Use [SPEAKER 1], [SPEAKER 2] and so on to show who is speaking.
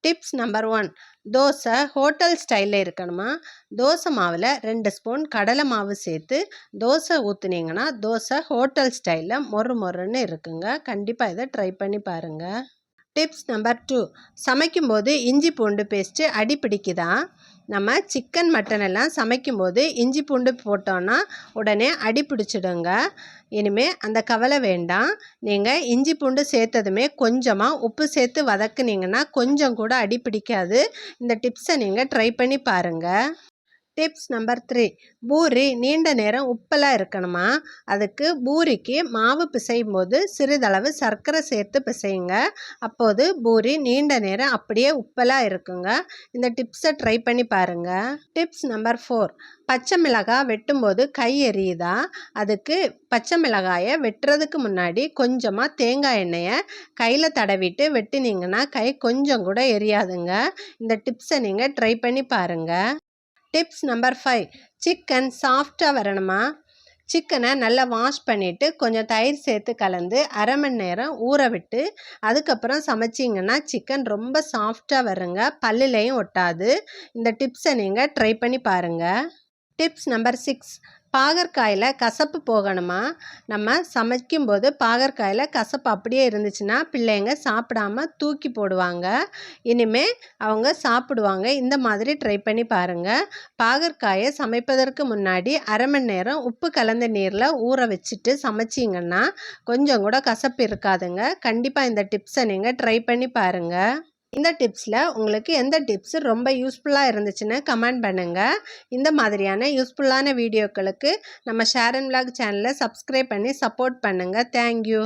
[SPEAKER 1] Tips number 1, dosa hotel ஸ்டைலில் இருக்கணுமா? தோசை மாவில் 2 ஸ்பூன் கடலை மாவு சேர்த்து தோசை ஊற்றுனீங்கன்னா தோசை ஹோட்டல் ஸ்டைலில் மொறு மொறுன்னு இருக்குங்க. கண்டிப்பாக இதை ட்ரை பண்ணி பாருங்கள். டிப்ஸ் நம்பர் 2, சமைக்கும்போது இஞ்சி பூண்டு பேஸ்ட்டு அடி பிடிக்குதா? நம்ம சிக்கன் மட்டன் எல்லாம் சமைக்கும்போது இஞ்சி பூண்டு போட்டோன்னா உடனே அடி பிடிச்சிடுங்க. இனிமேல் அந்த கவலை வேண்டாம். நீங்கள் இஞ்சி பூண்டு சேர்த்ததுமே கொஞ்சமாக உப்பு சேர்த்து வதக்குனீங்கன்னா கொஞ்சம் கூட அடி பிடிக்காது. இந்த டிப்ஸை நீங்கள் ட்ரை பண்ணி பாருங்கள். டிப்ஸ் நம்பர் 3, பூரி நீண்ட நேரம் உப்பலாக இருக்கணுமா? அதுக்கு பூரிக்கு மாவு பிசையும் போது சிறிதளவு சர்க்கரை சேர்த்து பிசையுங்க. அப்போது பூரி நீண்ட நேரம் அப்படியே உப்பலாக இருக்குங்க. இந்த டிப்ஸை ட்ரை பண்ணி பாருங்கள். டிப்ஸ் நம்பர் 4, பச்சை மிளகாய் வெட்டும்போது கை எரியுதா? அதுக்கு பச்சை மிளகாயை வெட்டுறதுக்கு முன்னாடி கொஞ்சமாக தேங்காய் எண்ணெயை கையில் தடவிட்டு வெட்டினீங்கன்னா கை கொஞ்சம் கூட எரியாதுங்க. இந்த டிப்ஸை நீங்கள் ட்ரை பண்ணி பாருங்கள். டிப்ஸ் நம்பர் 5, சிக்கன் சாஃப்டாக வரணுமா? சிக்கனை நல்லா வாஷ் பண்ணிவிட்டு கொஞ்சம் தயிர் சேர்த்து கலந்து அரை மணி நேரம் ஊற விட்டு அதுக்கப்புறம் சமைச்சிங்கன்னா சிக்கன் ரொம்ப சாஃப்டாக வருங்க. பல்லுலையும் ஒட்டாது. இந்த டிப்ஸை நீங்கள் ட்ரை பண்ணி பாருங்கள். டிப்ஸ் நம்பர் 6, பாகற்காயில் கசப்பு போகணுமா? நம்ம சமைக்கும்போது பாகற்காயில் கசப்பு அப்படியே இருந்துச்சுன்னா பிள்ளைங்க சாப்பிடாம தூக்கி போடுவாங்க. இனிமேல் அவங்க சாப்பிடுவாங்க. இந்த மாதிரி ட்ரை பண்ணி பாருங்கள். பாகற்காயை சமைப்பதற்கு முன்னாடி அரை மணி நேரம் உப்பு கலந்த நீரில் ஊற வச்சுட்டு சமைச்சிங்கன்னா கொஞ்சம் கூட கசப்பு இருக்காதுங்க. கண்டிப்பாக இந்த டிப்ஸை நீங்கள் ட்ரை பண்ணி பாருங்கள். இந்த டிப்ஸில் உங்களுக்கு எந்த டிப்ஸ் ரொம்ப யூஸ்ஃபுல்லாக இருந்துச்சுன்னு கமெண்ட் பண்ணுங்கள். இந்த மாதிரியான யூஸ்ஃபுல்லான வீடியோக்களுக்கு நம்ம ஷேர் அண்ட் விலாக் சேனலை சப்ஸ்கிரைப் பண்ணி சப்போர்ட் பண்ணுங்கள். தேங்க்யூ.